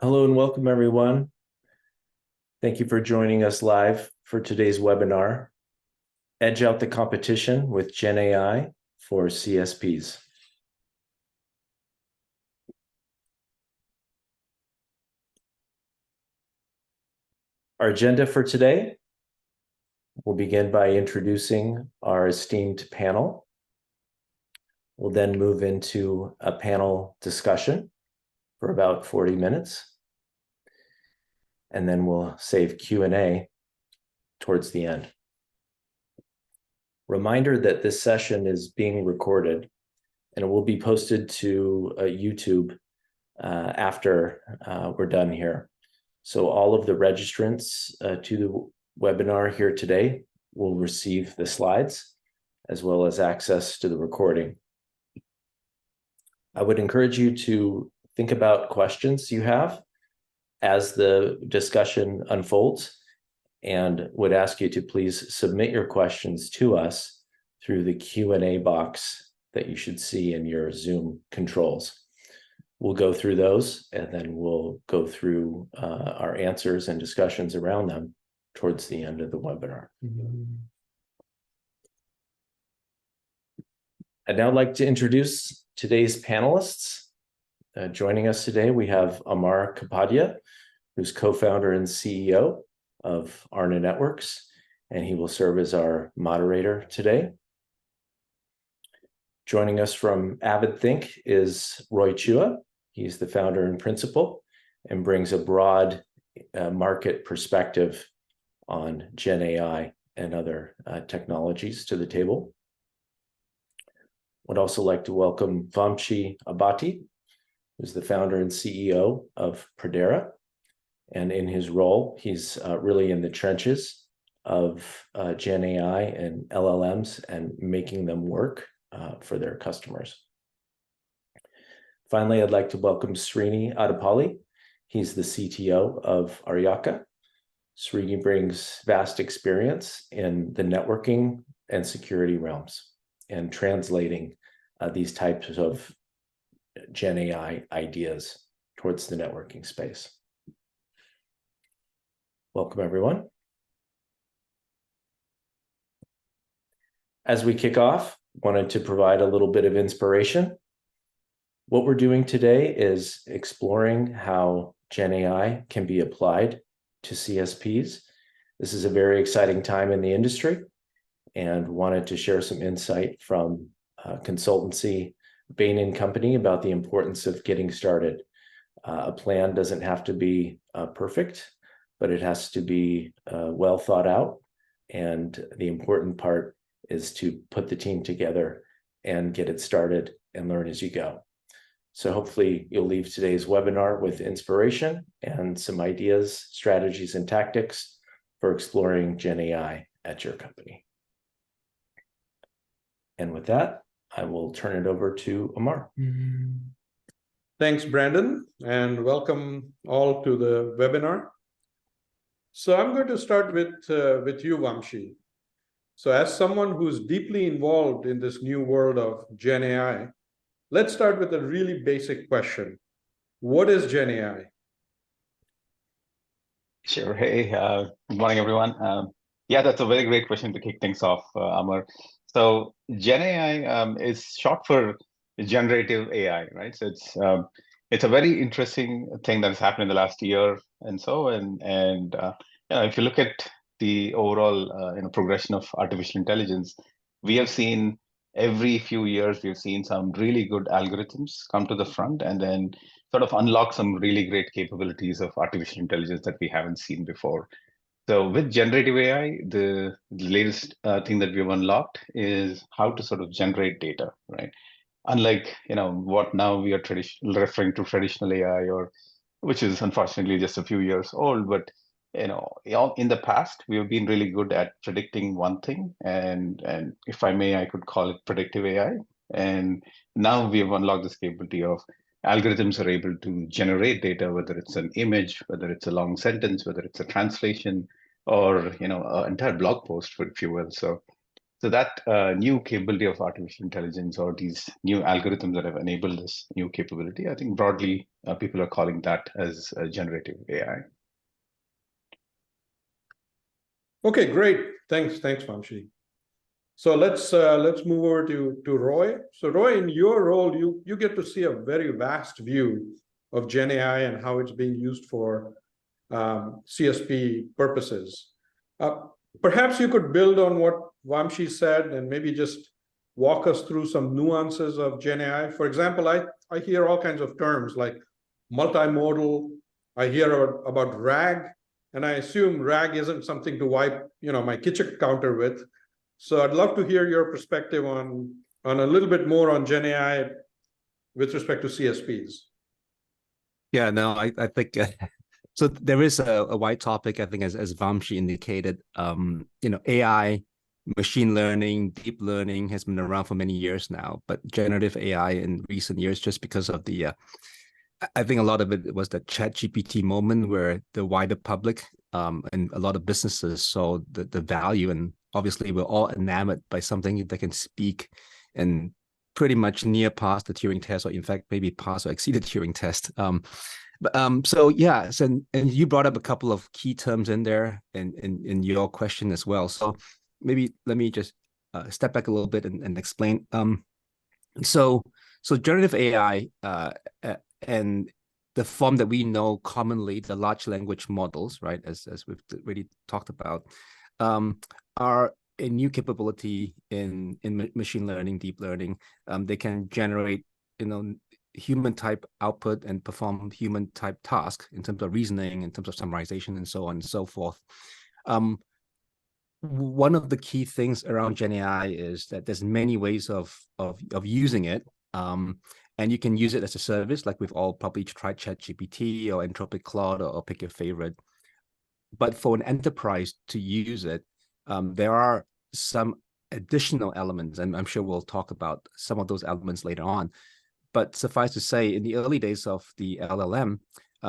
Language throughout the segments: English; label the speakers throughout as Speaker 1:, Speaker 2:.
Speaker 1: Hello and welcome, everyone. Thank you for joining us live for today's webinar, Edge Out the Competition with GenAI for CSPs. Our agenda for today, we'll begin by introducing our esteemed panel. We'll then move into a panel discussion for about 40 minutes. And then we'll save Q&A towards the end. Reminder that this session is being recorded and it will be posted to YouTube after we're done here. So all of the registrants to the webinar here today will receive the slides as well as access to the recording. I would encourage you to think about questions you have as the discussion unfolds, and would ask you to please submit your questions to us through the Q&A box that you should see in your Zoom controls. We'll go through those, and then we'll go through our answers and discussions around them towards the end of the webinar. I'd now like to introduce today's panelists. Joining us today, we have Amar Kapadia, who's co-founder and CEO of Aarna Networks, and he will serve as our moderator today. Joining us from AvidThink is Roy Chua. He's the founder and principal and brings a broad market perspective on GenAI and other technologies to the table. Would also like to welcome Vamshi Abati, who's the founder and CEO of Predera. And in his role, he's really in the trenches of GenAI and LLMs and making them work for their customers. Finally, I'd like to welcome Srini Adapalli. He's the CTO of Aryaka. Srini brings vast experience in the networking and security realms and translating these types of GenAI ideas towards the networking space. Welcome, everyone. As we kick off, wanted to provide a little bit of inspiration. What we're doing today is exploring how GenAI can be applied to CSPs. This is a very exciting time in the industry, and wanted to share some insight from consultancy Bain & Company about the importance of getting started. A plan doesn't have to be perfect, but it has to be well thought out. And the important part is to put the team together and get it started and learn as you go. So hopefully you'll leave today's webinar with inspiration and some ideas, strategies, and tactics for exploring GenAI at your company. And with that, I will turn it over to Amar.
Speaker 2: Thanks, Brandon, and welcome all to the webinar. So I'm going to start with you, Vamshi. So as someone who's deeply involved in this new world of GenAI, let's start with a really basic question. What is GenAI?
Speaker 3: Sure. Hey, good morning, everyone. Yeah, that's a very great question to kick things off, Amar. So GenAI is short for generative AI, right? So it's a very interesting thing that has happened in the last year and so. And if you look at the overall progression of artificial intelligence, we have seen every few years we've seen some really good algorithms come to the front and then sort of unlock some really great capabilities of artificial intelligence that we haven't seen before. So with generative AI, the latest thing that we've unlocked is how to sort of generate data, right? Unlike what now we are referring to traditional AI, or which is unfortunately just a few years old, but in the past we have been really good at predicting one thing, and if I may, I could call it predictive AI. And now we have unlocked this capability of algorithms are able to generate data, whether it's an image, whether it's a long sentence, whether it's a translation, or an entire blog post, if you will. So So that new capability of artificial intelligence or these new algorithms that have enabled this new capability, I think broadly people are calling that as generative AI.
Speaker 2: Okay, great. Thanks, Vamshi. So let's move over to Roy. So Roy, in your role, you get to see a very vast view of GenAI and how it's being used for CSP purposes. Perhaps you could build on what Vamshi said and maybe just walk us through some nuances of GenAI. For example, I hear all kinds of terms like multimodal. I hear about RAG, and I assume RAG isn't something to wipe, my kitchen counter with. So I'd love to hear your perspective on a little bit more on GenAI with respect to CSPs.
Speaker 4: Yeah, no, I think so. There is a wide topic, I think, as Vamshi indicated. AI, machine learning, deep learning has been around for many years now, but generative AI in recent years, just because of the, I think a lot of it was the ChatGPT moment where the wider public and a lot of businesses saw the value, and obviously we're all enamored by something that can speak and pretty much near pass the Turing test, or in fact maybe pass or exceed the Turing test. So yeah, and you brought up a couple of key terms in there in your question as well. So maybe let me just step back a little bit and explain. So generative AI and the form that we know commonly, the large language models, right, as we've already talked about, are a new capability in machine learning, deep learning. They can generate, human type output and perform human type tasks in terms of reasoning, in terms of summarization, and so on and so forth. One of the key things around GenAI is that there's many ways of using it. And you can use it as a service, like we've all probably tried ChatGPT or Anthropic Claude, or pick your favorite. But for an enterprise to use it, there are some additional elements, and I'm sure we'll talk about some of those elements later on. But suffice to say, in the early days of the LLM,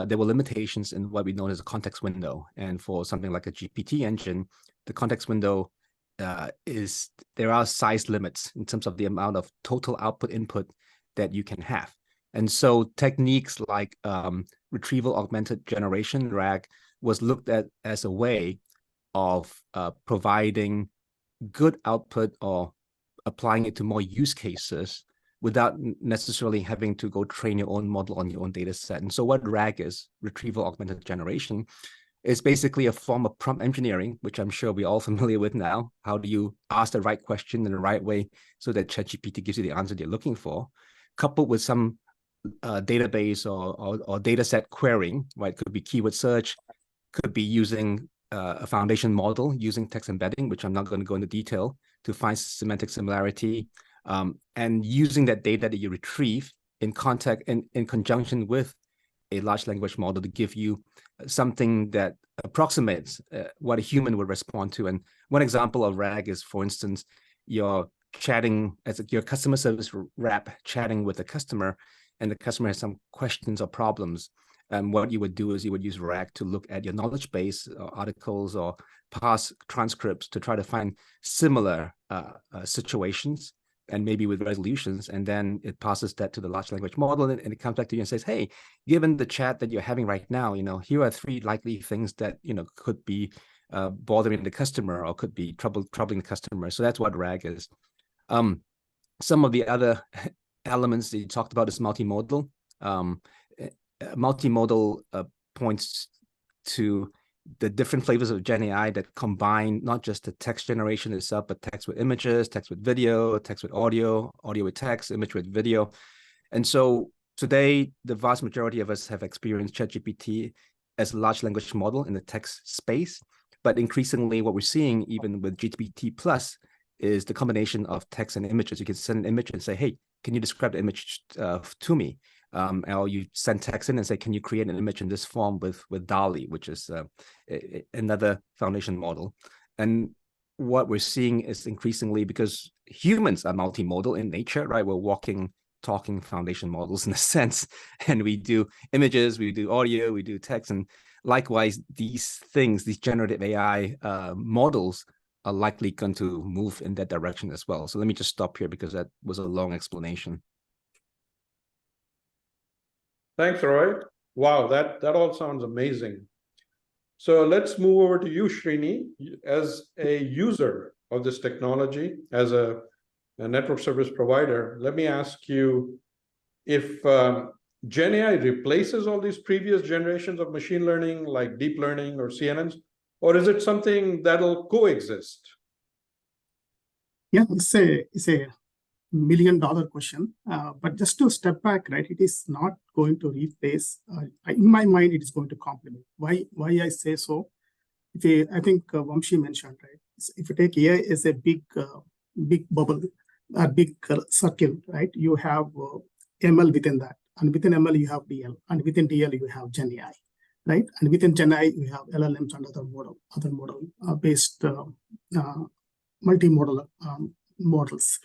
Speaker 4: there were limitations in what we know as a context window. And for something like a GPT engine, the context window there are size limits in terms of the amount of total output input that you can have. And so techniques like retrieval augmented generation, RAG, was looked at as a way of providing good output or applying it to more use cases without necessarily having to go train your own model on your own data set. And so what RAG is, retrieval augmented generation, is basically a form of prompt engineering, which I'm sure we're all familiar with now. How do you ask the right question in the right way so that ChatGPT gives you the answer you're looking for, coupled with some database or data set querying, right? Could be keyword search, could be using a foundation model using text embedding, which I'm not going to go into detail, to find semantic similarity, and using that data that you retrieve in conjunction with a large language model to give you something that approximates what a human would respond to. And one example of RAG is, for instance, you're chatting as your customer service rep chatting with a customer, and the customer has some questions or problems. What you would do is you would use RAG to look at your knowledge base or articles or past transcripts to try to find similar situations, and maybe with resolutions, and then it passes that to the large language model, and it comes back to you and says, hey, given the chat that you're having right now, here are 3 likely things that, could be bothering the customer or could be troubling the customer. So that's what RAG is. Some of the other elements that you talked about is multimodal. Multimodal points to the different flavors of GenAI that combine not just the text generation itself, but text with images, text with video, text with audio, audio with text, image with video. And so today, the vast majority of us have experienced ChatGPT as a large language model in the text space. But increasingly, what we're seeing, even with GPT Plus, is the combination of text and images. You can send an image and say, hey, can you describe the image to me? Or you send text in and say, can you create an image in this form with DALL-E, which is another foundation model. And what we're seeing is increasingly, because humans are multimodal in nature, right? We're walking, talking foundation models in a sense, and we do images, we do audio, we do text. And likewise, these things, these generative AI models likely going to move in that direction as well. So let me just stop here because that was a long explanation.
Speaker 2: Thanks, Roy. Wow, that all sounds amazing. So let's move over to you, Srini, as a user of this technology, as a network service provider. Let me ask you if GenAI replaces all these previous generations of machine learning, like deep learning or CNNs, or is it something that'll coexist?
Speaker 5: Yeah, it's a $1 million question. But just to step back, right, it is not going to replace. In my mind, it is going to complement. Why I say so? I think Vamshi mentioned, right? If you take AI as a big bubble, a big circle, right? You have ML within that, and within ML you have DL, and within DL you have GenAI, right? And within GenAI you have LLMs and other model based multimodal models,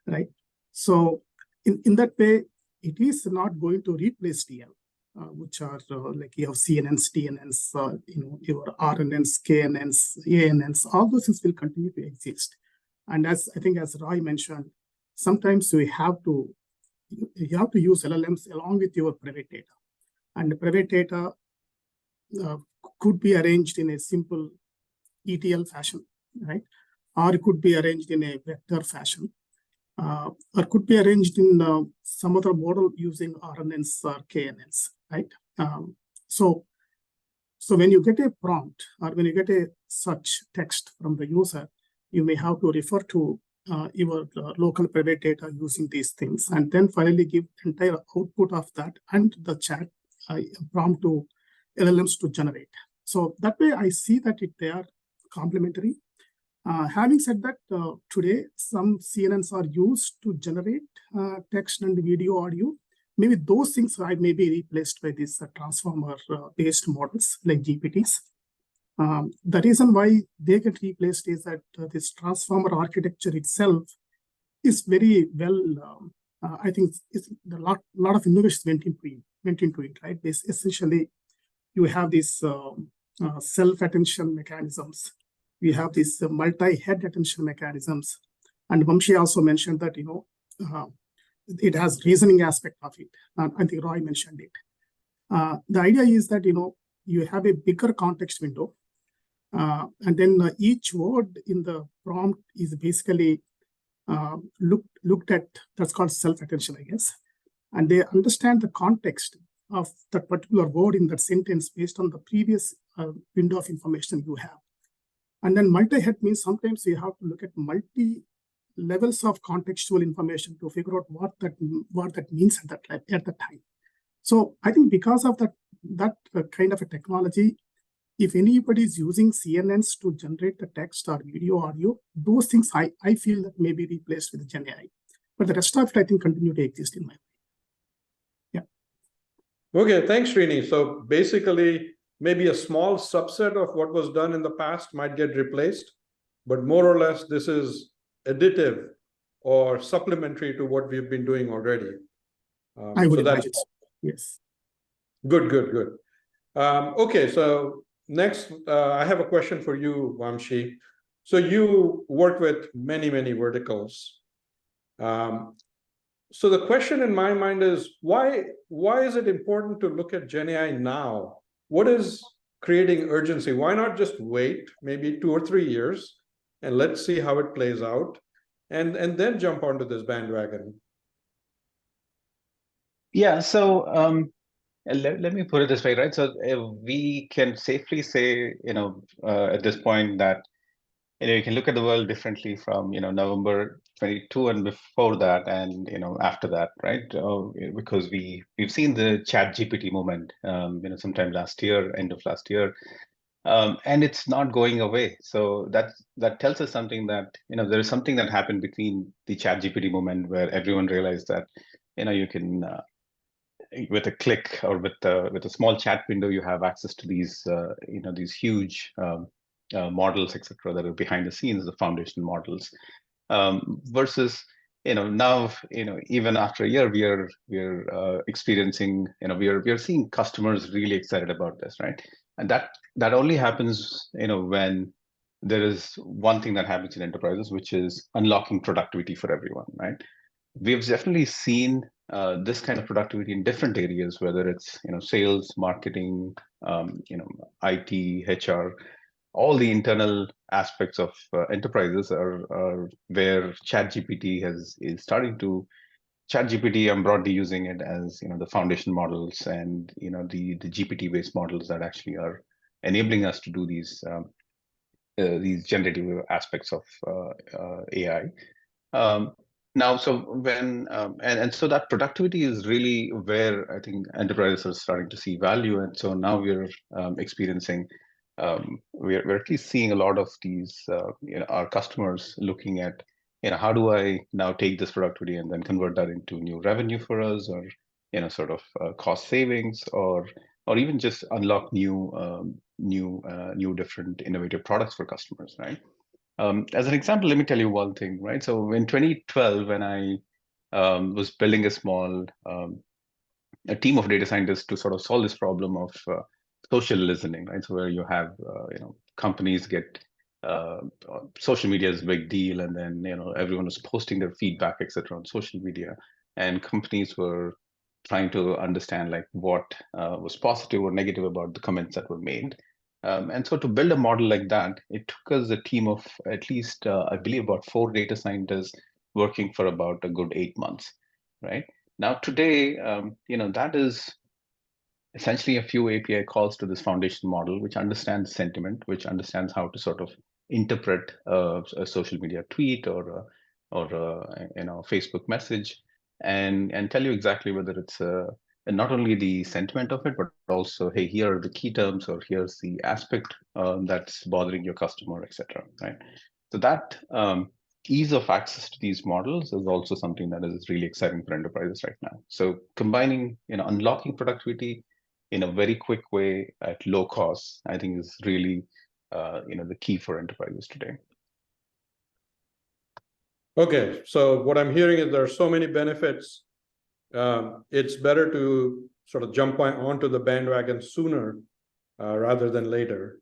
Speaker 5: right? So in that way, it is not going to replace DL, which are like you have CNNs, TNNs, your RNNs, KNNs, ANNs, all those things will continue to exist. And as Roy mentioned, sometimes you have to use LLMs along with your private data. And the private data could be arranged in a simple ETL fashion, right? Or it could be arranged in a vector fashion. Or could be arranged in some other model using RNNs or KNNs, right? So when you get a prompt or when you get a such text from the user, you may have to refer to your local private data using these things, and then finally give entire output of that and the chat prompt to LLMs to generate. So that way, I see that they are complementary. Having said that, today some CNNs are used to generate text and video, audio. Maybe those things may be replaced by these transformer-based models like GPTs. The reason why they get replaced is that this transformer architecture itself is very well. I think a lot of innovation went into it, right? Essentially, you have these self-attention mechanisms. We have these multi-head attention mechanisms. And Vamshi also mentioned that, it has reasoning aspect of it. I think Roy mentioned it. The idea is that, you have a bigger context window. And then each word in the prompt is basically looked at, that's called self-attention, I guess. And they understand the context of that particular word in that sentence based on the previous window of information you have. And then multi-head means sometimes you have to look at multi levels of contextual information to figure out what that means at that time. So I think because of that kind of a technology, if anybody is using CNNs to generate the text or video, audio, those things I feel that may be replaced with GenAI. But the rest of it, I think, continue to exist in my mind. Yeah.
Speaker 2: Okay, thanks, Srini. So basically, maybe a small subset of what was done in the past might get replaced, but more or less, this is additive or supplementary to what we've been doing already.
Speaker 5: I would imagine. Yes.
Speaker 2: Good. Okay, so next, I have a question for you, Vamshi. So you work with many verticals. So the question in my mind is, why is it important to look at GenAI now? What is creating urgency? Why not just wait maybe 2 or 3 years and let's see how it plays out, and then jump onto this bandwagon?
Speaker 3: Yeah, so let me put it this way, right? So we can safely say, at this point that you can look at the world differently from November 22 and before that, and after that, right? Because we've seen the Chat GPT moment, sometime last year, end of last year, and it's not going away. So that tells us something that there is something that happened between the Chat GPT moment where everyone realized that you can with a click or with a small chat window, you have access to these these huge models, etc., that are behind the scenes, the foundation models, versus now even after a year we're experiencing we are seeing customers really excited about this, right? And that only happens when there is one thing that happens in enterprises, which is unlocking productivity for everyone, right? We've definitely seen this kind of productivity in different areas, whether it's sales, marketing, IT, HR, all the internal aspects of enterprises are where ChatGPT is starting to. ChatGPT, I'm broadly using it as the foundation models and the GPT-based models that actually are enabling us to do these generative aspects of AI. Now, so when and so that productivity is really where I think enterprises are starting to see value, and so now we're experiencing, we're at least seeing a lot of these our customers looking at how do I now take this productivity and then convert that into new revenue for us, or sort of cost savings, or even just unlock new different innovative products for customers, right? As an example, let me tell you one thing, right? So in 2012, when I was building a team of data scientists to sort of solve this problem of social listening, right? So where you have companies get social media is a big deal, and then everyone was posting their feedback, etc., on social media, and companies were trying to understand like what was positive or negative about the comments that were made. And so to build a model like that, it took us a team of at least, I believe, about 4 data scientists working for about a good 8 months, right? Now today, that is essentially a few API calls to this foundation model, which understands sentiment, which understands how to sort of interpret a social media tweet or a Facebook message, and tell you exactly whether it's not only the sentiment of it, but also, hey, here are the key terms, or here's the aspect that's bothering your customer, etc. Right? So that ease of access to these models is also something that is really exciting for enterprises right now. So combining, unlocking productivity in a very quick way at low cost, I think is really, the key for enterprises today.
Speaker 2: Okay, so what I'm hearing is there are so many benefits. It's better to sort of jump onto the bandwagon sooner rather than later.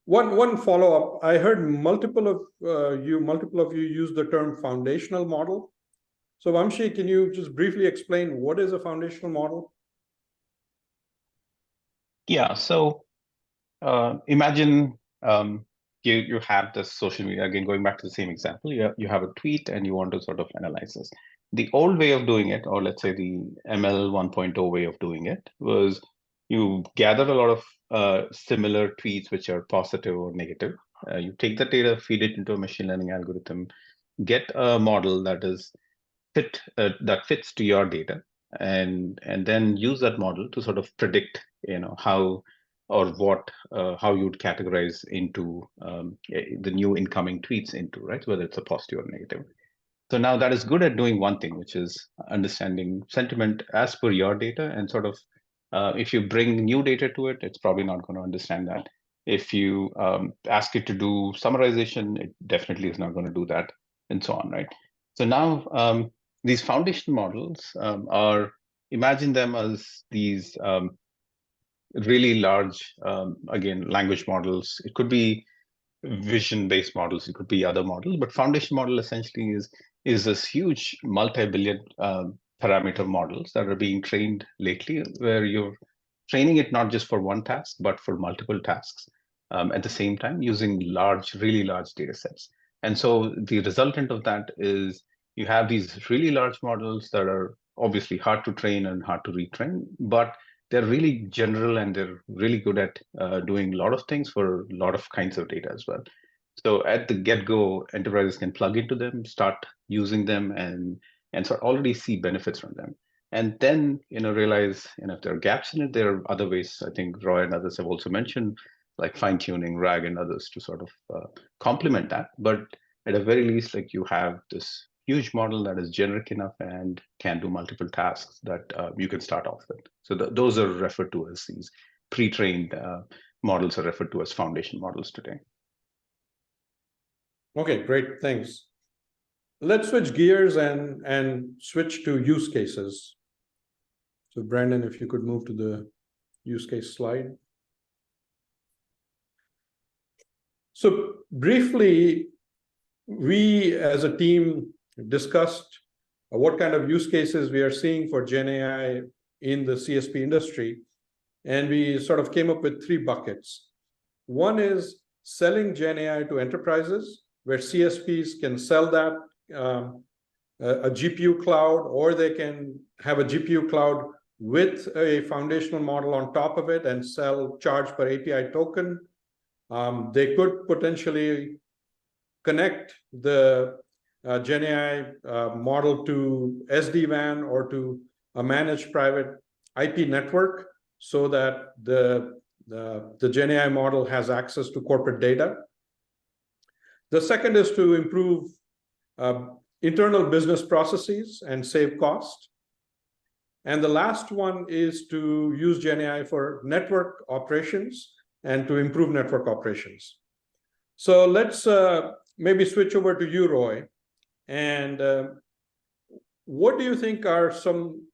Speaker 2: One follow-up. I heard multiple of you use the term foundational model. So Vamshi, can you just briefly explain what is a foundational model?
Speaker 3: Yeah. So imagine you have this social media, again, going back to the same example, you have a tweet and you want to sort of analyze this. The old way of doing it, or let's say the ML 1.0 way of doing it, was you gather a lot of similar tweets which are positive or negative. You take the data, feed it into a machine learning algorithm, get a model that is that fits to your data, and then use that model to sort of predict how or what how you would categorize into the new incoming tweets into, right, whether it's a positive or negative. So now that is good at doing one thing, which is understanding sentiment as per your data, and sort of if you bring new data to it, it's probably not going to understand that. If you ask it to do summarization, it definitely is not going to do that, and so on, right? So now these foundation models are, imagine them as these really large, again, language models. It could be vision-based models, it could be other models, but foundation model essentially is this huge multi-billion parameter models that are being trained lately, where you're training it not just for one task, but for multiple tasks at the same time, using really large data sets. And so the resultant of that is you have these really large models that are obviously hard to train and hard to retrain, but they're really general and they're really good at doing a lot of things for a lot of kinds of data as well. So at the get-go, enterprises can plug into them, start using them, and sort of already see benefits from them. And then realize if there are gaps in it, there are other ways. I think Roy and others have also mentioned, like fine-tuning, RAG, and others to sort of complement that. But at a very least, like you have this huge model that is generic enough and can do multiple tasks that you can start off with. So those are referred to as these pre-trained models are referred to as foundation models today.
Speaker 2: Okay, great, thanks. Let's switch gears and switch to use cases. So Brandon, if you could move to the use case slide. So briefly, we as a team discussed what kind of use cases we are seeing for GenAI in the CSP industry. And we sort of came up with 3 buckets. One is selling GenAI to enterprises, where CSPs can sell that a GPU cloud, or they can have a GPU cloud with a foundational model on top of it and charge per API token. They could potentially connect the GenAI model to SD-WAN or to a managed private IP network, so that the GenAI model has access to corporate data. The second is to improve internal business processes and save cost. And the last one is to use GenAI for network operations and to improve network operations. So let's maybe switch over to you, Roy. And what do you think are some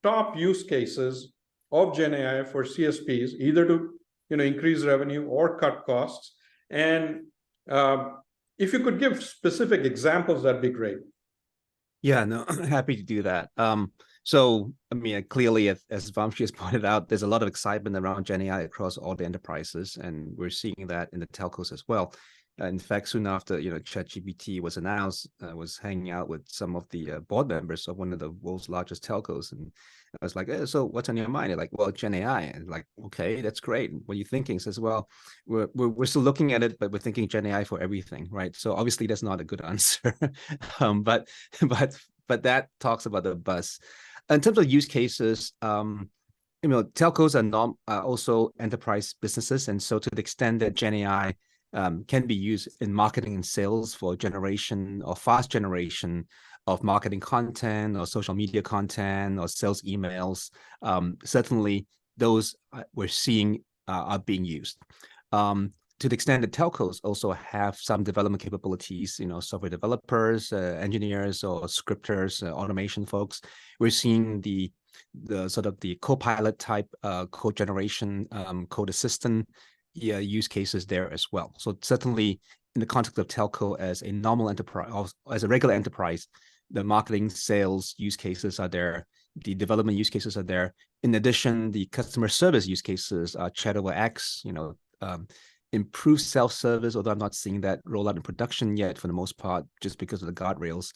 Speaker 2: top use cases of GenAI for CSPs, either to increase revenue or cut costs? And if you could give specific examples, that'd be great.
Speaker 4: Yeah, no, happy to do that. So, I mean, clearly, as Vamshi has pointed out, there's a lot of excitement around GenAI across all the enterprises, and we're seeing that in the telcos as well. In fact, soon after ChatGPT was announced, I was hanging out with some of the board members of one of the world's largest telcos, and I was like, so what's on your mind? They're like, well, GenAI. And like, okay, that's great. What are you thinking? Says, well, we're still looking at it, but we're thinking GenAI for everything, right? So obviously that's not a good answer, but that talks about the buzz. In terms of use cases, telcos are also enterprise businesses, and so to the extent that GenAI can be used in marketing and sales for generation or fast generation of marketing content or social media content or sales emails, certainly those we're seeing are being used. To the extent that telcos also have some development capabilities, software developers, engineers, or scripters, automation folks, we're seeing the sort of the co-pilot type code generation, code assistant use cases there as well. So certainly in the context of telco as a normal enterprise, as a regular enterprise, the marketing sales use cases are there, the development use cases are there. In addition, the customer service use cases are chat over X, improved self-service, although I'm not seeing that roll out in production yet for the most part, just because of the guardrails.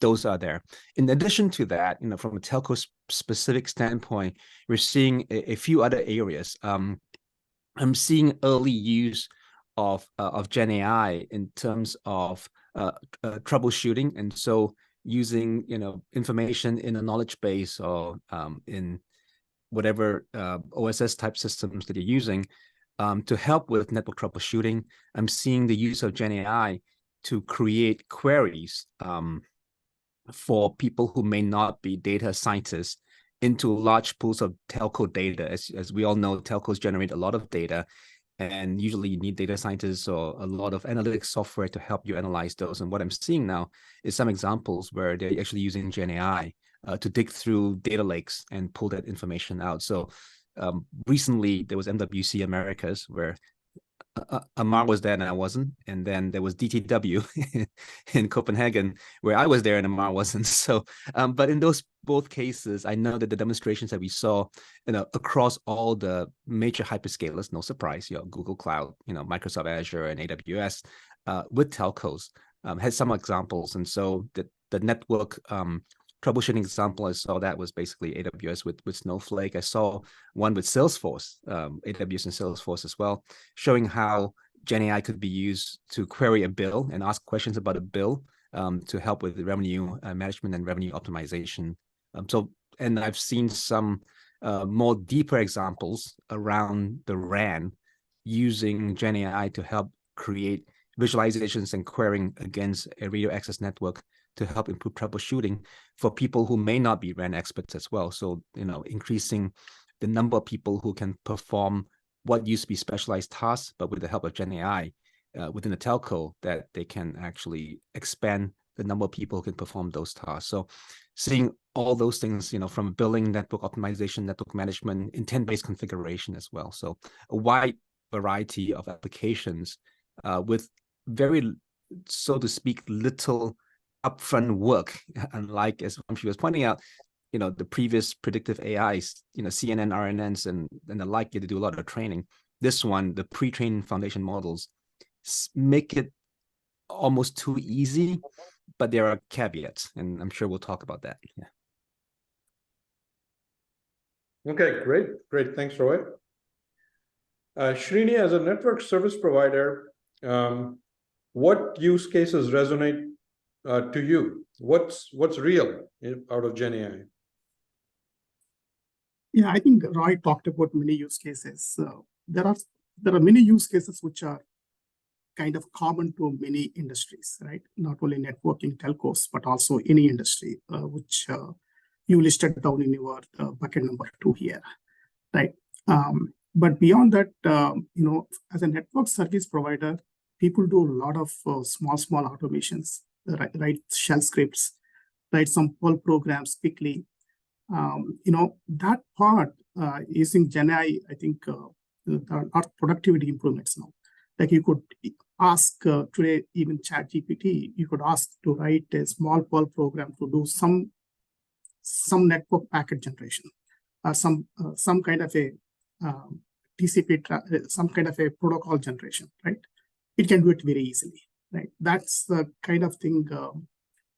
Speaker 4: Those are there. In addition to that, from a telco specific standpoint, we're seeing a few other areas. I'm seeing early use of GenAI in terms of troubleshooting, and so using information in a knowledge base or in whatever OSS type systems that you're using to help with network troubleshooting. I'm seeing the use of GenAI to create queries for people who may not be data scientists into large pools of telco data. As we all know, telcos generate a lot of data, and usually you need data scientists or a lot of analytics software to help you analyze those. And what I'm seeing now is some examples where they're actually using GenAI to dig through data lakes and pull that information out. So recently there was MWC Americas where Amar was there and I wasn't, and then there was DTW in Copenhagen where I was there and Amar wasn't. So, but in those both cases, I know that the demonstrations that we saw, across all the major hyperscalers, no surprise, Google Cloud, Microsoft Azure and AWS, with telcos, had some examples, and so the network troubleshooting example I saw that was basically AWS with Snowflake. I saw one with Salesforce, AWS and Salesforce as well, showing how GenAI could be used to query a bill and ask questions about a bill to help with the revenue management and revenue optimization. And I've seen some more deeper examples around the RAN using GenAI to help create visualizations and querying against a radio access network to help improve troubleshooting for people who may not be RAN experts as well. So, increasing the number of people who can perform what used to be specialized tasks, but with the help of GenAI within a telco, that they can actually expand the number of people who can perform those tasks. So seeing all those things, from billing, network optimization, network management, intent-based configuration as well. So a wide variety of applications with very, so to speak, little upfront work. Unlike, as she was pointing out, the previous predictive AIs, CNN, RNNs, and the like, to do a lot of training. This one, the pre-trained foundation models, make it almost too easy, but there are caveats, and I'm sure we'll talk about that. Yeah.
Speaker 2: Okay, great. Thanks, Roy. Srini, as a network service provider, what use cases resonate to you? What's real out of GenAI?
Speaker 5: Yeah, I think Roy talked about many use cases. There are many use cases which are kind of common to many industries, right? Not only networking telcos, but also any industry, which you listed down in your bucket number 2 here, right? But beyond that, as a network service provider, people do a lot of small automations, write shell scripts, write some Perl programs quickly. That part using GenAI, I think there are productivity improvements now. Like you could ask today, even ChatGPT, you could ask to write a small Perl program to do some network packet generation, or some kind of a TCP, some kind of a protocol generation, right? It can do it very easily, right? That's the kind of thing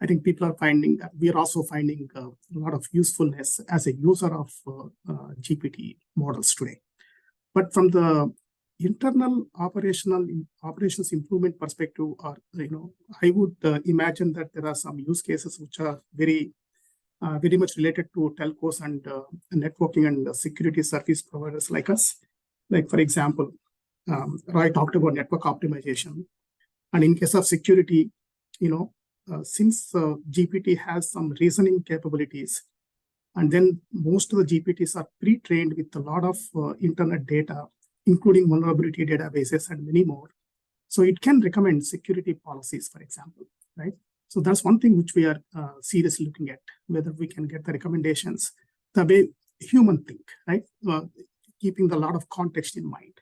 Speaker 5: I think people are finding. We are also finding a lot of usefulness as a user of GPT models today. But from the internal operations improvement perspective, or I would imagine that there are some use cases which are very much related to telcos and networking and security service providers like us. Like, for example, Roy talked about network optimization, and in case of security, since GPT has some reasoning capabilities, and then most of the GPTs are pre-trained with a lot of internet data, including vulnerability databases and many more. So it can recommend security policies, for example, right? So that's one thing which we are seriously looking at, whether we can get the recommendations the way human think, right? Keeping a lot of context in mind,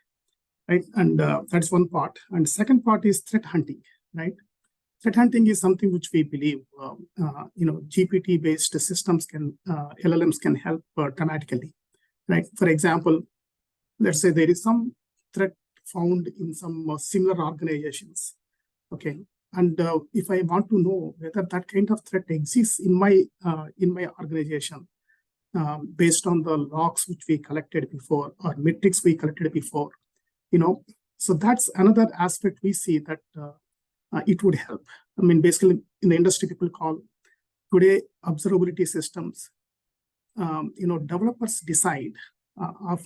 Speaker 5: right? And that's one part. And second part is threat hunting, right? Threat hunting is something which we believe, GPT-based systems LLMs can help dramatically, right? For example, let's say there is some threat found in some similar organizations, okay? And if I want to know whether that kind of threat exists in my organization, based on the logs which we collected before or metrics we collected before, so that's another aspect we see that it would help. I mean, basically in the industry, people call today observability systems. Developers decide what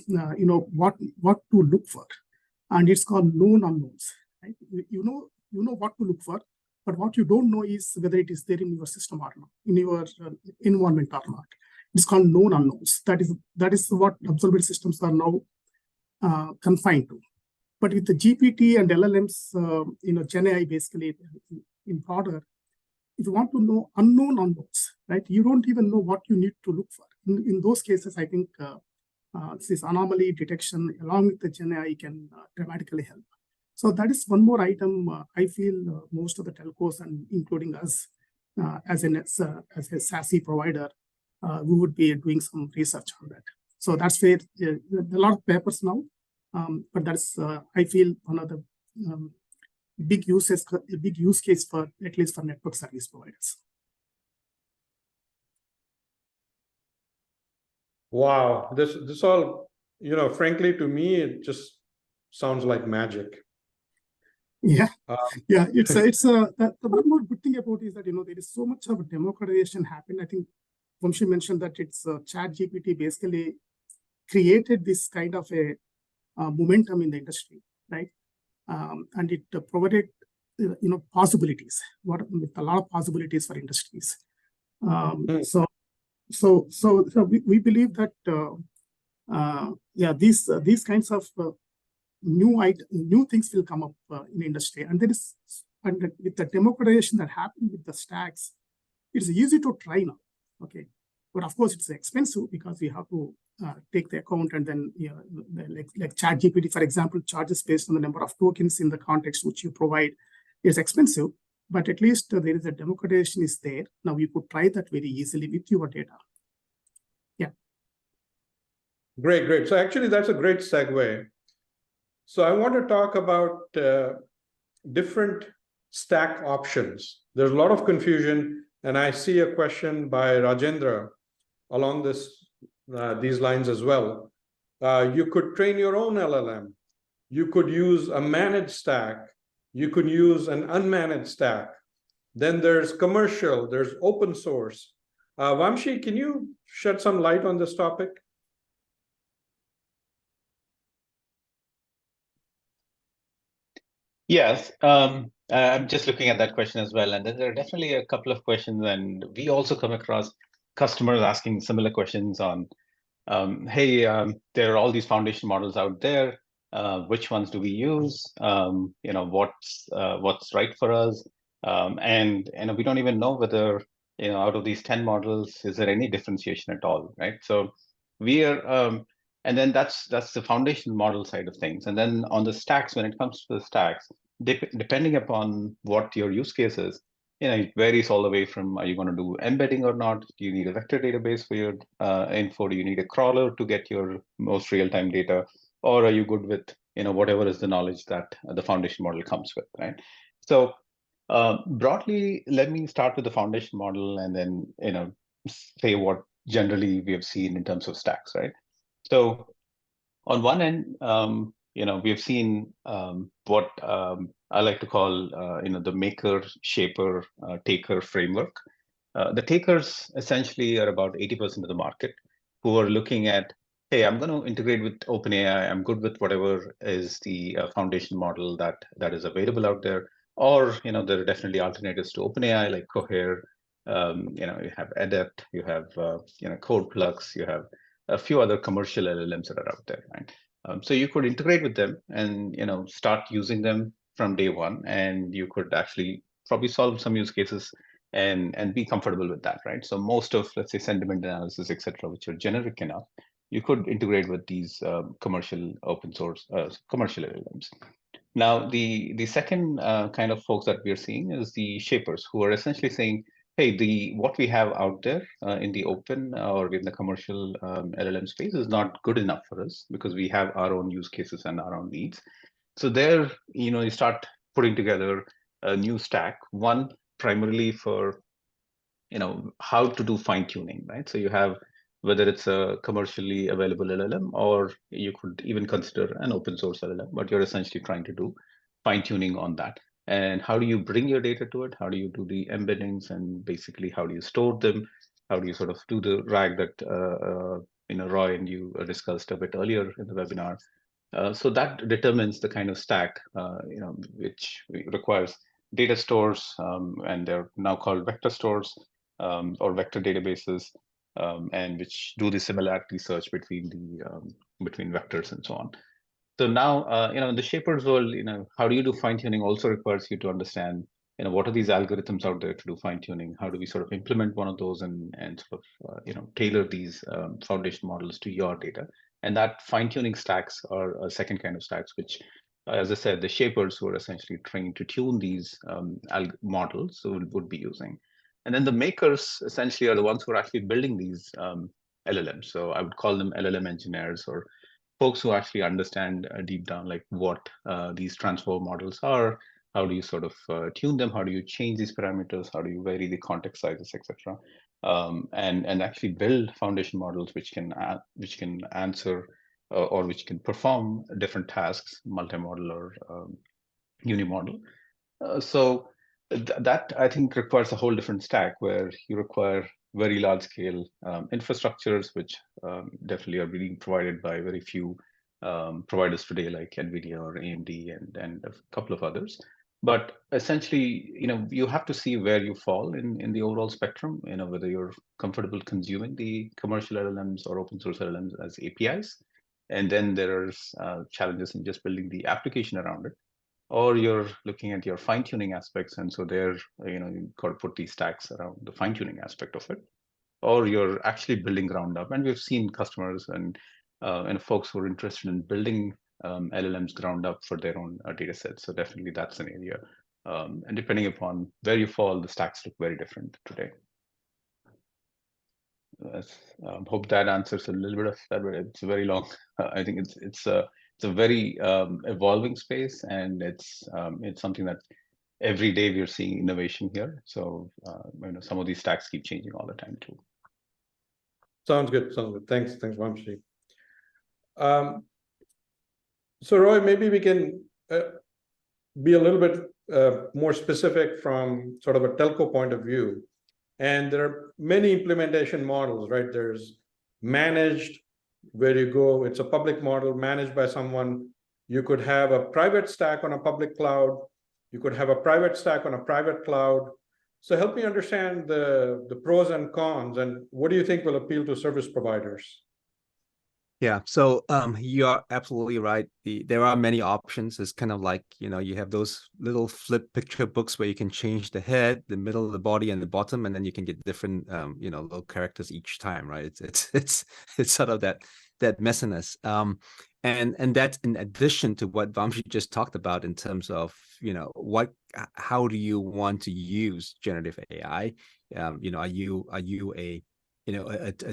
Speaker 5: to look for, and it's called known unknowns. Right? You know what to look for, but what you don't know is whether it is there in your system or not, in your environment or not. It's called known unknowns. That is what observability systems are now confined to. But with the GPT and LLMs, GenAI basically in broader, if you want to know unknown unknowns, right? You don't even know what you need to look for. In those cases, I think this anomaly detection along with the GenAI can dramatically help. So that is one more item I feel most of the telcos, and including us as a SASE provider, we would be doing some research on that. So that's where there are a lot of papers now, but that's I feel one of the big use case for, at least for network service providers.
Speaker 2: One this all, frankly, to me, it just sounds like magic.
Speaker 5: Yeah, it's the one more good thing about it is that there is so much of democratization happened. I think Vamshi mentioned that it's ChatGPT basically created this kind of a momentum in the industry, right? And it provided possibilities, with a lot of possibilities for industries. So we believe that these kinds of new things will come up in industry, and with the democratization that happened with the stacks, it's easy to try now. Okay, But of course, it's expensive because we have to take the account, and then like ChatGPT, for example, charges based on the number of tokens in the context which you provide. Is expensive, but at least there is a democratization is there. Now you could try that very easily with your data. Yeah.
Speaker 2: Great. So actually, that's a great segue. So I want to talk about different stack options. There's a lot of confusion, and I see a question by Rajendra along these lines as well. You could train your own LLM. You could use a managed stack. You could use an unmanaged stack. Then there's commercial, there's open source. Vamshi, can you shed some light on this topic?
Speaker 3: Yes, I'm just looking at that question as well. And there are definitely a couple of questions, and we also come across customers asking similar questions on, hey, there are all these foundation models out there. Which ones do we use? What's right for us? And we don't even know whether, out of these 10 models, is there any differentiation at all, right? So we are, and then that's the foundation model side of things. And then on the stacks, when it comes to the stacks, depending upon what your use case is, it varies all the way from, are you going to do embedding or not? Do you need a vector database for your info? Do you need a crawler to get your most real-time data? Or are you good with, whatever is the knowledge that the foundation model comes with, right? So broadly, let me start with the foundation model and then, say what generally we have seen in terms of stacks, right? So on one end, we have seen what I like to call, the maker, shaper, taker framework. The takers essentially are about 80% of the market who are looking at, hey, I'm going to integrate with OpenAI. I'm good with whatever is the foundation model that is available out there. Or, there are definitely alternatives to OpenAI like Cohere. You have Adept, you have, CodePlux, you have a few other commercial LLMs that are out there, right? So you could integrate with them and, start using them from day one, and you could actually probably solve some use cases and be comfortable with that, right? So most of, let's say, sentiment analysis, etc., which are generic enough, you could integrate with these commercial open source commercial LLMs. Now, the second kind of folks that we are seeing is the shapers, who are essentially saying, hey, what we have out there in the open or in the commercial LLM space is not good enough for us because we have our own use cases and our own needs. So there, you start putting together a new stack, one primarily for, how to do fine tuning, right? So you have, whether it's a commercially available LLM, or you could even consider an open source LLM, but you're essentially trying to do fine tuning on that. And how do you bring your data to it? How do you do the embeddings, and basically how do you store them? How do you sort of do the RAG that Roy and you discussed a bit earlier in the webinar? So that determines the kind of stack which requires data stores, and they're now called vector stores or vector databases, and which do the similarity search between between vectors and so on. So now, in the shapers world, how do you do fine tuning also requires you to understand, what are these algorithms out there to do fine tuning? How do we sort of implement one of those and sort of, tailor these foundation models to your data? And that fine tuning stacks are a second kind of stacks, which, as I said, the shapers who are essentially trying to tune these models would be using. And then the makers essentially are the ones who are actually building these LLMs. So I would call them LLM engineers, or folks who actually understand deep down like what these transform models are. How do you sort of tune them? How do you change these parameters? How do you vary the context sizes, etc. And actually build foundation models which can answer or which can perform different tasks, multimodal or unimodal. So that I think requires a whole different stack where you require very large scale infrastructures, which definitely are being provided by very few providers today, like NVIDIA or AMD and a couple of others. But essentially, you have to see where you fall in the overall spectrum, whether you're comfortable consuming the commercial LLMs or open source LLMs as APIs. And then there's challenges in just building the application around it, or you're looking at your fine-tuning aspects, and so there, you've got to put these stacks around the fine-tuning aspect of it. or you're actually building ground up. And we've seen customers and folks who are interested in building LLMs ground up for their own data sets. So definitely that's an area. And depending upon where you fall, the stacks look very different today. Hope that answers a little bit of that, but it's very long. I think it's a very evolving space, and it's something that every day we're seeing innovation here. So some of these stacks keep changing all the time too.
Speaker 2: Sounds good. Sounds good. Thanks, Vamshi. So Roy, maybe we can be a little bit more specific from sort of a telco point of view. And there are many implementation models, right? There's managed, where you go, it's a public model managed by someone. You could have a private stack on a public cloud. You could have a private stack on a private cloud. So help me understand the pros and cons, and what do you think will appeal to service providers?
Speaker 4: Yeah, so you are absolutely right. There are many options. It's kind of like, you have those little flip picture books where you can change the head, the middle, the body, and the bottom, and then you can get different little characters each time, right? It's sort of that messiness. And that's in addition to what Vamshi just talked about in terms of, how do you want to use generative AI? Are you a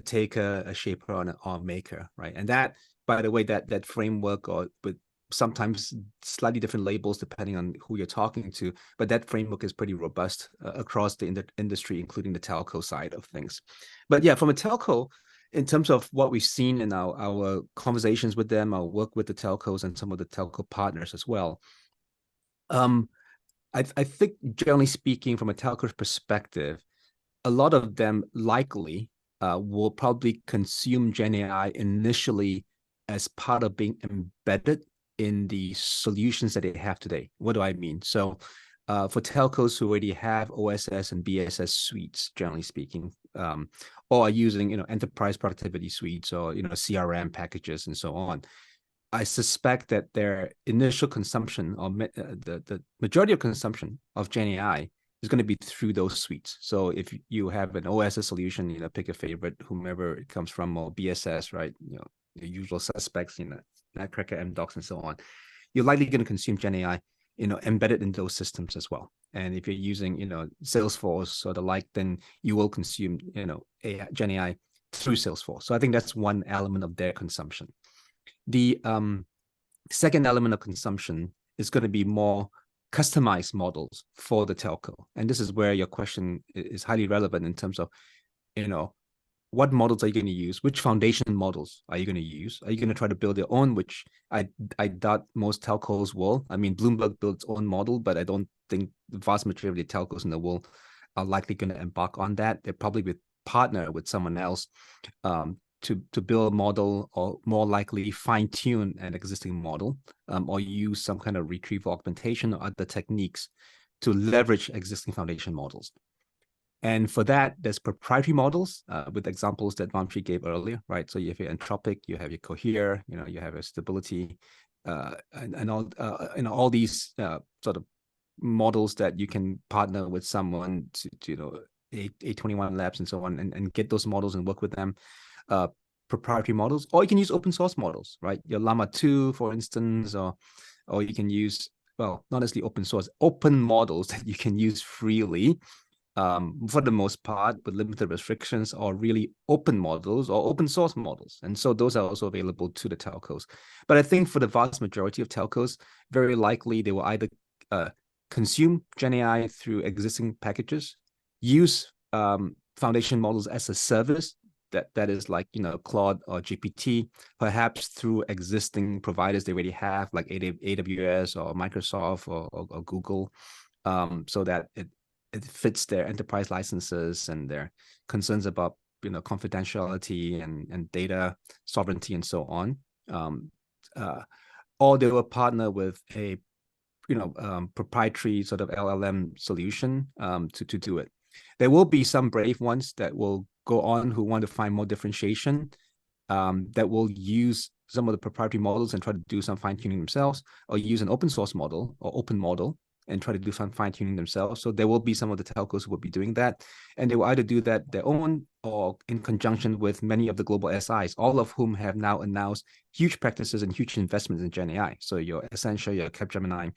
Speaker 4: taker, a shaper, or a maker, right? And that, by the way, that framework, or with sometimes slightly different labels depending on who you're talking to, but that framework is pretty robust across the industry, including the telco side of things. But yeah, from a telco, in terms of what we've seen in our conversations with them, our work with the telcos and some of the telco partners as well, I think generally speaking, from a telco perspective, a lot of them likely will probably consume GenAI initially as part of being embedded in the solutions that they have today. What do I mean? So for telcos who already have OSS and BSS suites, generally speaking, or are using enterprise productivity suites or CRM packages and so on, I suspect that their initial consumption, or the majority of consumption of GenAI, is going to be through those suites. So if you have an OSS solution, pick a favorite, whomever it comes from, or BSS, right? The usual suspects, Nutcracker, MDocs, and so on. You're likely going to consume GenAI, embedded in those systems as well. And if you're using, Salesforce or the like, then you will consume, GenAI through Salesforce. So I think that's one element of their consumption. The second element of consumption is going to be more customized models for the telco. And this is where your question is highly relevant in terms of, what models are you going to use? Which foundation models are you going to use? Are you going to try to build your own, which I doubt most telcos will. I mean, Bloomberg built its own model, but I don't think the vast majority of the telcos in the world are likely going to embark on that. They probably would partner with someone else to build a model, or more likely fine-tune an existing model, or use some kind of retrieval augmentation or other techniques to leverage existing foundation models. And for that, there's proprietary models with examples that Vamshi gave earlier, right? So you have your Anthropic, you have your Cohere, you have your Stability, and all these sort of models that you can partner with someone to A21 Labs and so on, and get those models and work with them. Proprietary models, or you can use open source models, right? Your Llama 2, for instance, or you can use, well, not necessarily open source, open models that you can use freely, for the most part, with limited restrictions, or really open models or open source models. And so those are also available to the telcos. But I think for the vast majority of telcos, very likely they will either consume GenAI through existing packages, use foundation models as a service, that is like, Claude or GPT, perhaps through existing providers they already have, like AWS or Microsoft or Google, so that it fits their enterprise licenses and their concerns about, confidentiality and data sovereignty and so on. Or they will partner with a, proprietary sort of LLM solution to do it. There will be some brave ones that will go on who want to find more differentiation, that will use some of the proprietary models and try to do some fine-tuning themselves, or use an open source model or open model and try to do some fine tuning themselves. So there will be some of the telcos who will be doing that, and they will either do that their own or in conjunction with many of the global SIs, all of whom have now announced huge practices and huge investments in Gen AI. So your Accenture, your Capgemini,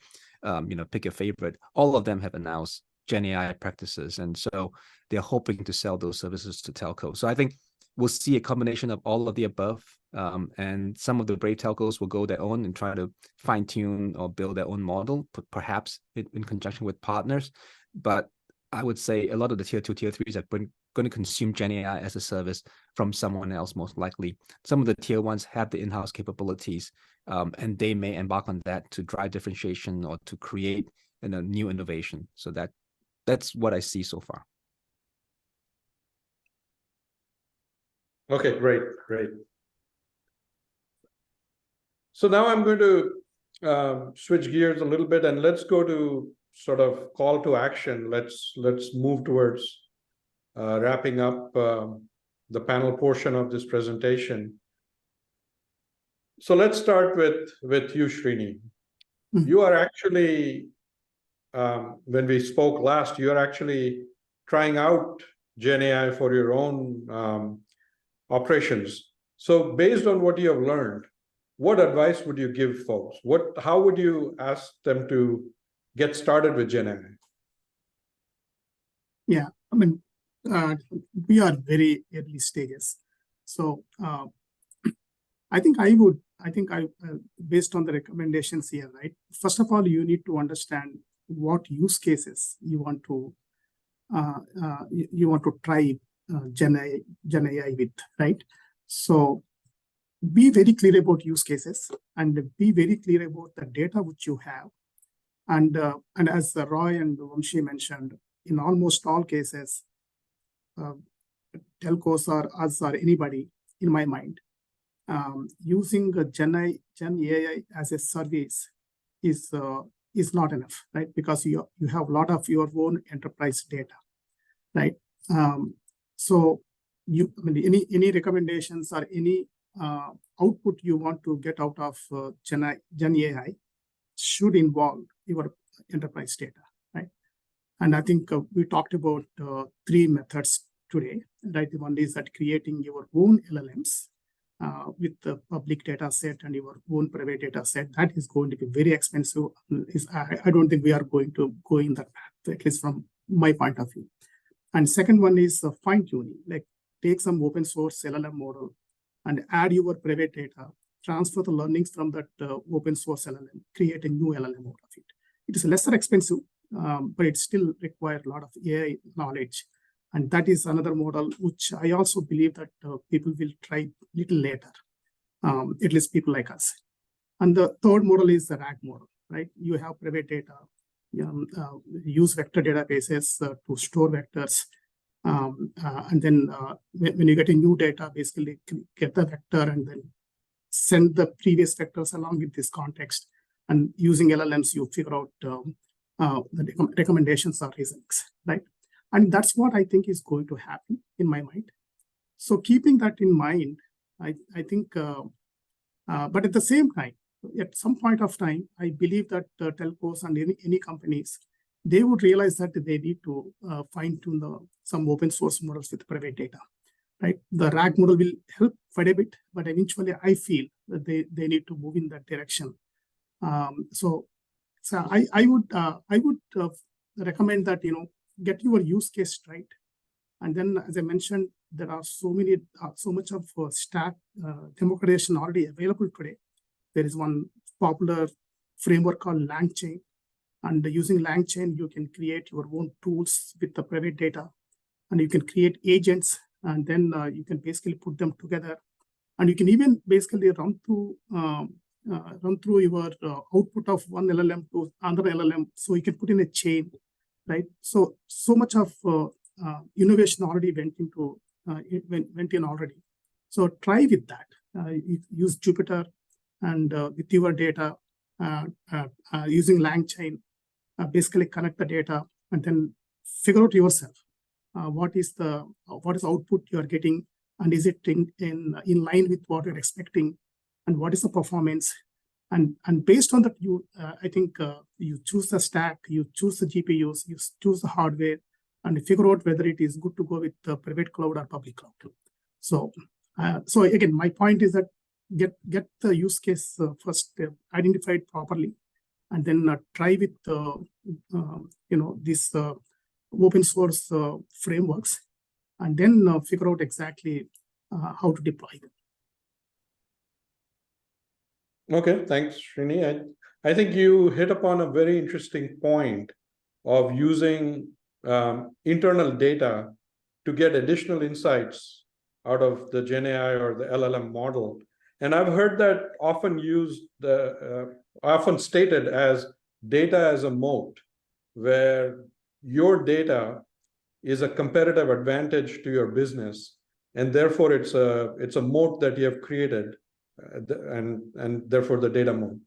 Speaker 4: pick your favorite. All of them have announced Gen AI practices, and so they're hoping to sell those services to telcos. So I think we'll see a combination of all of the above, and some of the brave telcos will go their own and try to fine tune or build their own model, perhaps in conjunction with partners. But I would say a lot of the tier 2, tier 3s are going to consume Gen AI as a service from someone else, most likely. Some of the tier 1s have the in-house capabilities, and they may embark on that to drive differentiation or to create a new innovation. So that's what I see so far.
Speaker 2: Okay, great. So now I'm going to switch gears a little bit, and let's go to sort of call to action. Let's move towards wrapping up the panel portion of this presentation. So let's start with you, Srini. You are actually, when we spoke last, you are actually trying out GenAI for your own operations. So based on what you have learned, what advice would you give folks? How would you ask them to get started with GenAI?
Speaker 5: Yeah, I mean, we are very early stages. So I think based on the recommendations here, right? First of all, you need to understand what use cases you want to try GenAI with, right? So be very clear about use cases and be very clear about the data which you have. And as Roy and Vamshi mentioned, in almost all cases, telcos or us or anybody, in my mind, using GenAI as a service is not enough, right? Because you have a lot of your own enterprise data, right? So any recommendations or any output you want to get out of GenAI should involve your enterprise data, right? And I think we talked about 3 methods today, right? One is that creating your own LLMs with the public data set and your own private data set. That is going to be very expensive. I don't think we are going to go in that path, at least from my point of view. And second one is fine tuning, like take some open source LLM model and add your private data, transfer the learnings from that open source LLM, create a new LLM out of it. It is lesser expensive, but it still requires a lot of AI knowledge. And that is another model, which I also believe that people will try little later, at least people like us. And the third model is the RAG model, right? You have private data, use vector databases to store vectors. And then when you get a new data, basically get the vector and then send the previous vectors along with this context. And using LLMs, you figure out the recommendations or reasons, right? And that's what I think is going to happen in my mind. So keeping that in mind, I think, but at the same time, at some point of time, I believe that telcos and any companies, they would realize that they need to fine tune some open source models with private data, right? The RAG model will help quite a bit, but eventually I feel that they need to move in that direction. So I would recommend that, get your use case right. And then, as I mentioned, there are so much of stack democratization already available today. There is one popular framework called LangChain. And using LangChain, you can create your own tools with the private data. And you can create agents, and then you can basically put them together. And you can even basically run through your output of one LLM to another LLM. So you can put in a chain, right? So much of innovation already went in already. So try with that. Use Jupyter and with your data, using LangChain, basically connect the data and then figure out yourself what is the output you are getting, and is it in line with what you're expecting, and what is the performance, And based on that, I think you choose the stack, you choose the GPUs, you choose the hardware, and you figure out whether it is good to go with the private cloud or public cloud. So again, my point is that get the use case first identified properly, and then try with these open source frameworks, and then figure out exactly how to deploy them.
Speaker 2: Okay, thanks, Srini. I think you hit upon a very interesting point of using internal data to get additional insights out of the GenAI or the LLM model. And I've heard that often used, often stated as data as a moat, where your data is a competitive advantage to your business, and therefore it's a moat that you have created, and therefore the data moat.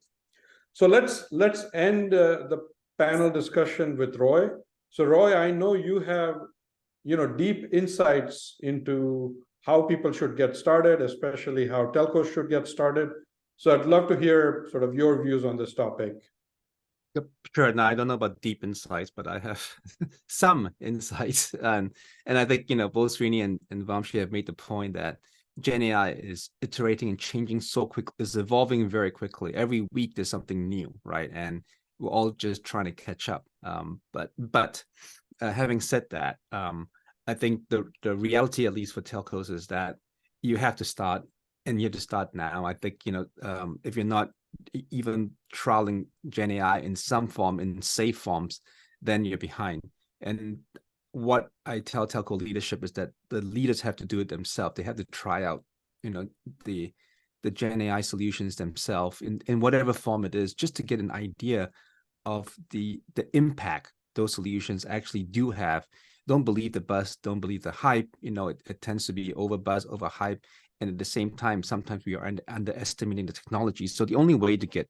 Speaker 2: So let's end the panel discussion with Roy. So Roy, I know you have deep insights into how people should get started, especially how telcos should get started. So I'd love to hear sort of your views on this topic.
Speaker 4: Yep, sure. Now, I don't know about deep insights, but I have some insights. And I think, both Srini and Vamshi have made the point that GenAI is iterating and changing so quick, is evolving very quickly. Every week there's something new, right? And we're all just trying to catch up. But having said that, I think the reality, at least for telcos, is that you have to start, and you have to start now. I think, if you're not even trialing GenAI in some form, in safe forms, then you're behind. And what I tell telco leadership is that the leaders have to do it themselves. They have to try out, the GenAI solutions themselves in whatever form it is, just to get an idea of the impact those solutions actually do have. Don't believe the buzz, don't believe the hype. It tends to be over buzz, over hype. And at the same time, sometimes we are underestimating the technology. So the only way to get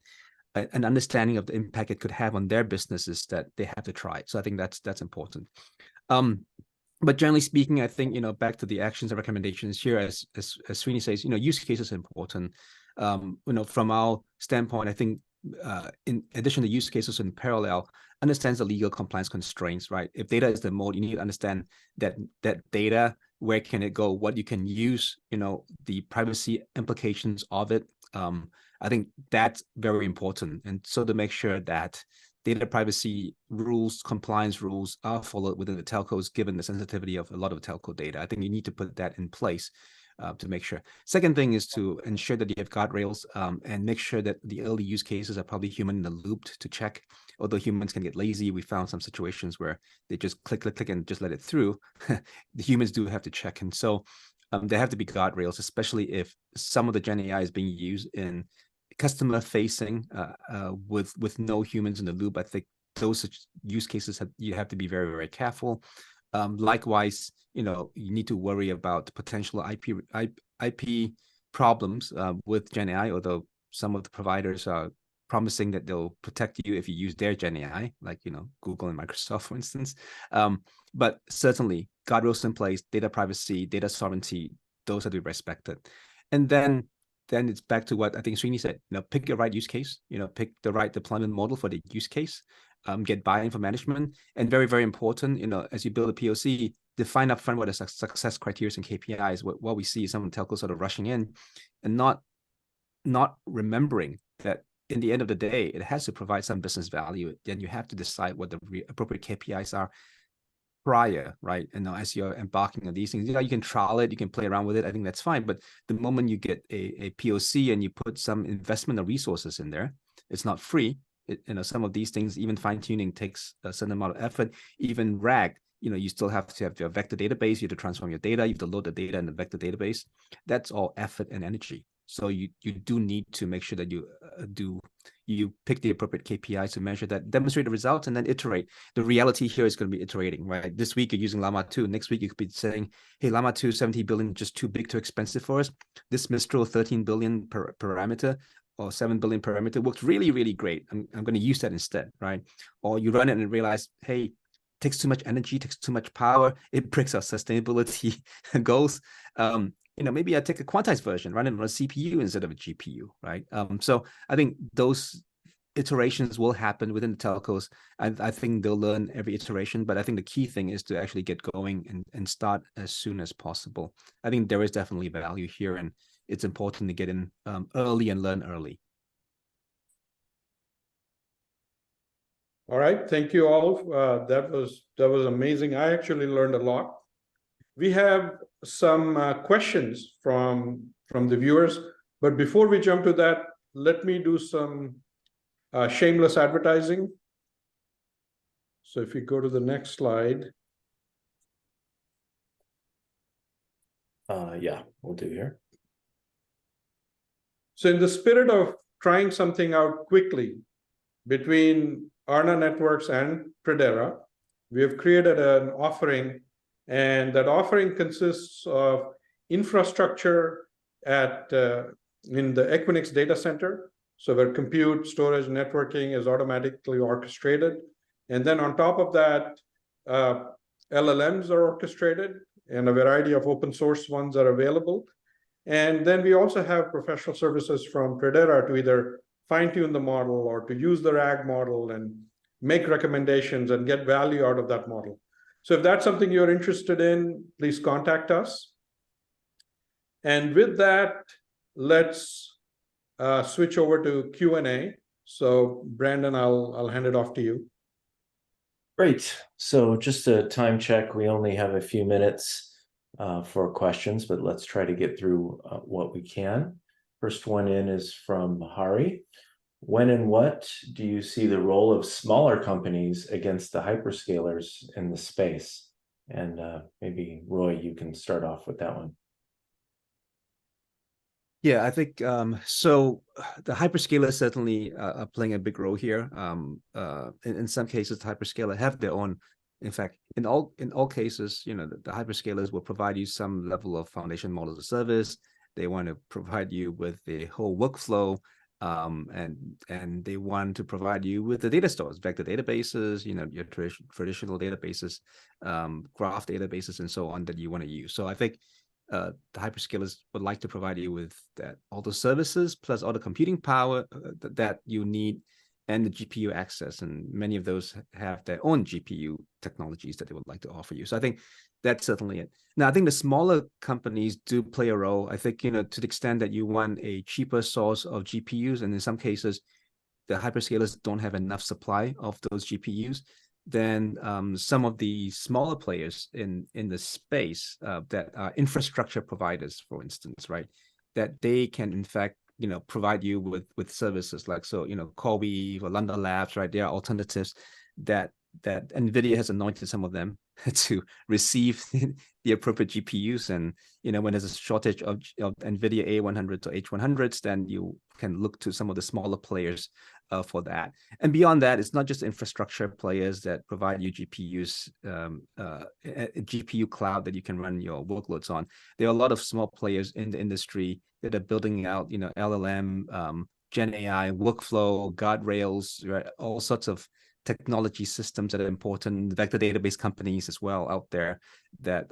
Speaker 4: an understanding of the impact it could have on their business is that they have to try it. So I think that's important. But generally speaking, I think, back to the actions and recommendations here, as Srini says, use cases are important. From our standpoint, I think, in addition to use cases in parallel, understands the legal compliance constraints, right? If data is the mode, you need to understand that data, where can it go, what you can use, the privacy implications of it. I think that's very important. And so to make sure that data privacy rules, compliance rules are followed within the telcos, given the sensitivity of a lot of telco data. I think you need to put that in place to make sure. Second thing is to ensure that you have guardrails and make sure that the early use cases are probably human in the loop to check. Although humans can get lazy, we found some situations where they just click and just let it through. The humans do have to check. And so there have to be guardrails, especially if some of the GenAI is being used in customer facing with no humans in the loop. I think those use cases you have to be very, very careful. Likewise, you need to worry about potential IP problems with GenAI, although some of the providers are promising that they'll protect you if you use their GenAI, like Google and Microsoft, for instance. But certainly, guardrails in place, data privacy, data sovereignty, those are to be respected. And then it's back to what I think Srini said. Pick your right use case. Pick the right deployment model for the use case. Get buy-in from management, and very, very important, as you build a POC, define upfront what the success criteria and KPIs. What we see is some telcos sort of rushing in and not remembering that in the end of the day, it has to provide some business value. Then you have to decide what the appropriate KPIs are prior, right? And now as you're embarking on these things, you can trial it, you can play around with it. I think that's fine. But the moment you get a POC and you put some investment or resources in there, it's not free. Some of these things, even fine-tuning takes a certain amount of effort. Even RAG, you still have to have your vector database, you have to transform your data, you have to load the data in the vector database. That's all effort and energy. So you do need to make sure that you pick the appropriate KPIs to measure that, demonstrate the results, and then iterate. The reality here is going to be iterating, right? This week you're using Llama 2. Next week you could be saying, hey, Llama 2, 70 billion, just too big, too expensive for us. This Mistral 13 billion per parameter or 7 billion parameter works really, really great. I'm going to use that instead, right? Or you run it and realize, hey, takes too much energy, takes too much power. It breaks our sustainability goals. maybe I take a quantized version, run it on a CPU instead of a GPU, right? So I think those iterations will happen within the telcos. I think they'll learn every iteration, but I think the key thing is to actually get going and start as soon as possible. I think there is definitely value here, and it's important to get in early and learn early.
Speaker 2: All right, thank you all. That was amazing. I actually learned a lot. We have some questions from the viewers, but before we jump to that, let me do some shameless advertising. So if you go to the next slide.
Speaker 1: Yeah, we'll do here.
Speaker 2: So in the spirit of trying something out quickly between Aarna Networks and Predera, we have created an offering, and that offering consists of infrastructure in the Equinix data center, so where compute, storage, networking is automatically orchestrated. And then on top of that, LLMs are orchestrated, and a variety of open source ones are available. And then we also have professional services from Predera to either fine-tune the model or to use the RAG model and make recommendations and get value out of that model. So if that's something you're interested in, please contact us. And with that, let's switch over to Q&A. So Brandon, I'll hand it off to you.
Speaker 1: Great. So just a time check, we only have a few minutes for questions, but let's try to get through what we can. First one in is from Hari. When and what do you see the role of smaller companies against the hyperscalers in the space? And maybe Roy, you can start off with that one.
Speaker 4: Yeah, I think so. The hyperscalers certainly are playing a big role here. In some cases, the hyperscaler have their own. In fact, in all cases, the hyperscalers will provide you some level of foundation model as a service. They want to provide you with the whole workflow, and they want to provide you with the data stores, vector databases, your traditional databases, graph databases, and so on that you want to use. So I think the hyperscalers would like to provide you with all the services plus all the computing power that you need, and the GPU access. And many of those have their own GPU technologies that they would like to offer you. So I think that's certainly it. Now, I think the smaller companies do play a role. I think, to the extent that you want a cheaper source of GPUs, and in some cases, the hyperscalers don't have enough supply of those GPUs, then some of the smaller players in the space that are infrastructure providers, for instance, right, that they can in fact provide you with services like CoreWeave or London Labs, right? There are alternatives that NVIDIA has anointed some of them to receive the appropriate GPUs. And when there's a shortage of NVIDIA A100 or H100s, then you can look to some of the smaller players for that. And beyond that, it's not just infrastructure players that provide you GPUs, GPU cloud that you can run your workloads on. There are a lot of small players in the industry that are building out, LLM, GenAI, workflow, guardrails, right? All sorts of technology systems that are important, vector database companies as well out there that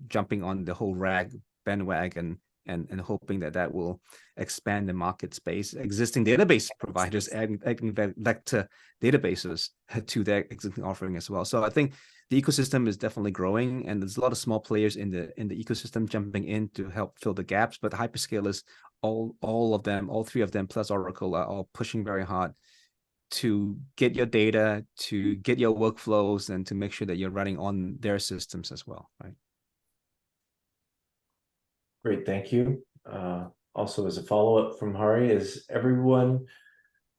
Speaker 4: jumping on the whole RAG bandwagon and hoping that will expand the market space. Existing database providers adding vector databases to their existing offering as well. So I think the ecosystem is definitely growing, and there's a lot of small players in the ecosystem jumping in to help fill the gaps. But the hyperscalers, all of them, all three of them plus Oracle, are all pushing very hard to get your data, to get your workflows, and to make sure that you're running on their systems as well, right?
Speaker 1: Great, thank you. Also, as a follow-up from Hari, is everyone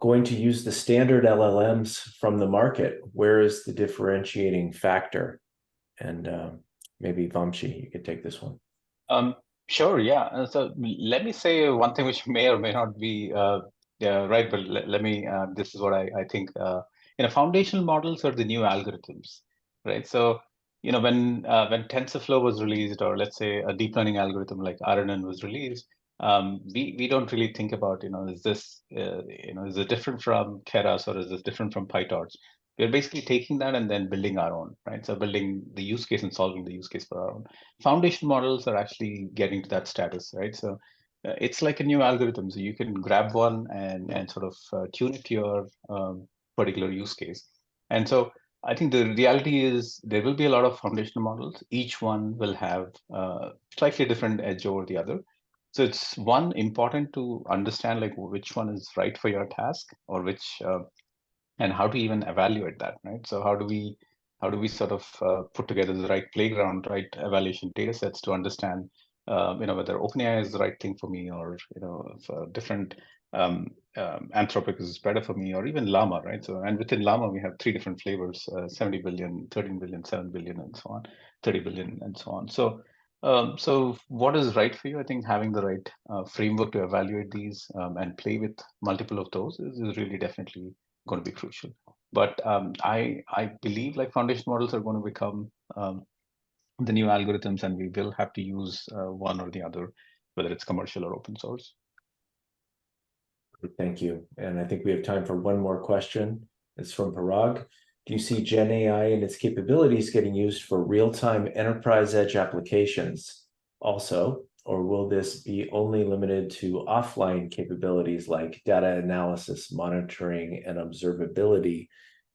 Speaker 1: going to use the standard LLMs from the market? Where is the differentiating factor? And maybe Vamshi, you could take this one.
Speaker 3: Sure, yeah. So let me say one thing which may or may not be right, but let me, this is what I think, foundational models are the new algorithms, right? So, when TensorFlow was released, or let's say a deep learning algorithm like RNN was released, we don't really think about, is this, is it different from Keras, or is this different from PyTorch? we're basically taking that and then building our own, right? So building the use case and solving the use case for our own. Foundation models are actually getting to that status, right? So it's like a new algorithm. So you can grab one and sort of tune it to your particular use case. And so I think the reality is there will be a lot of foundational models. Each one will have slightly different edge over the other. So it's important to understand like which one is right for your task, or which and how to even evaluate that, right? So how do we sort of put together the right playground, right evaluation data sets to understand whether OpenAI is the right thing for me, or if a different Anthropic is better for me, or even Llama, right? So, and within Llama we have 3 different flavors: 70 billion, 13 billion, 7 billion, and so on, 30 billion, and so on. So what is right for you? I think having the right framework to evaluate these and play with multiple of those is really definitely going to be crucial. But I believe like foundation models are going to become the new algorithms, and we will have to use one or the other, whether it's commercial or open source.
Speaker 1: Thank you. And I think we have time for one more question. It's from Parag. Do you see GenAI and its capabilities getting used for real-time enterprise edge applications also, or will this be only limited to offline capabilities like data analysis, monitoring, and observability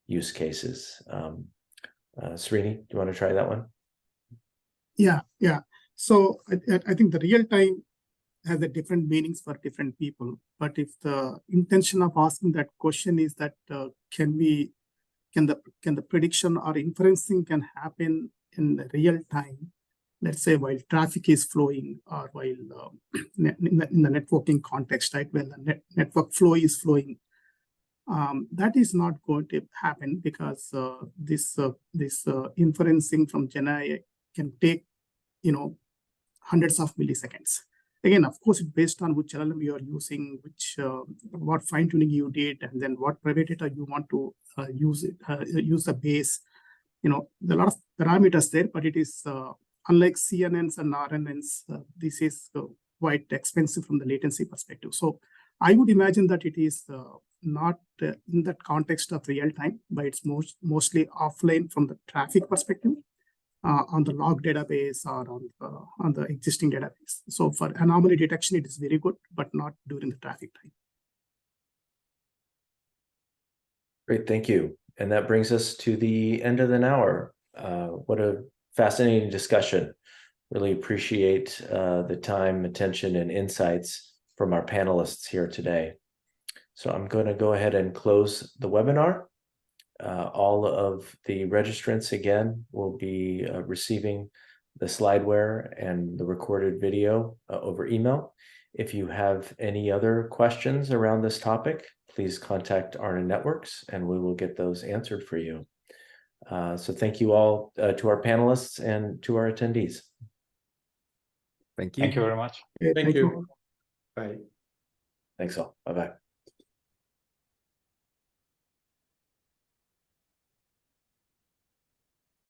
Speaker 1: use cases? Srini, do you want to try that one?
Speaker 5: Yeah. So I think the real time has a different meanings for different people. But if the intention of asking that question is that can the prediction or inferencing can happen in real time, let's say while traffic is flowing, or while in the networking context, right, when the network flow is flowing, that is not going to happen, because this inferencing from GenAI can take hundreds of milliseconds. Again, of course, it's based on which LLM you are using, what fine tuning you did, and then what private data you want to use the base. There are a lot of parameters there, but it is unlike CNNs and RNNs. This is quite expensive from the latency perspective. So I would imagine that it is not in that context of real time, but it's mostly offline from the traffic perspective. On the log database or on the existing database. So for anomaly detection, it is very good, but not during the traffic time.
Speaker 1: Great, thank you. And that brings us to the end of the hour. What a fascinating discussion. Really appreciate the time, attention, and insights from our panelists here today. So I'm going to go ahead and close the webinar. All of the registrants, again, will be receiving the slideware and the recorded video over email. If you have any other questions around this topic, please contact Aarna Networks and we will get those answered for you. So thank you all to our panelists and to our attendees.
Speaker 4: Thank you.
Speaker 3: Thank you very much.
Speaker 2: Thank you. Bye.
Speaker 1: Thanks all. Bye-bye.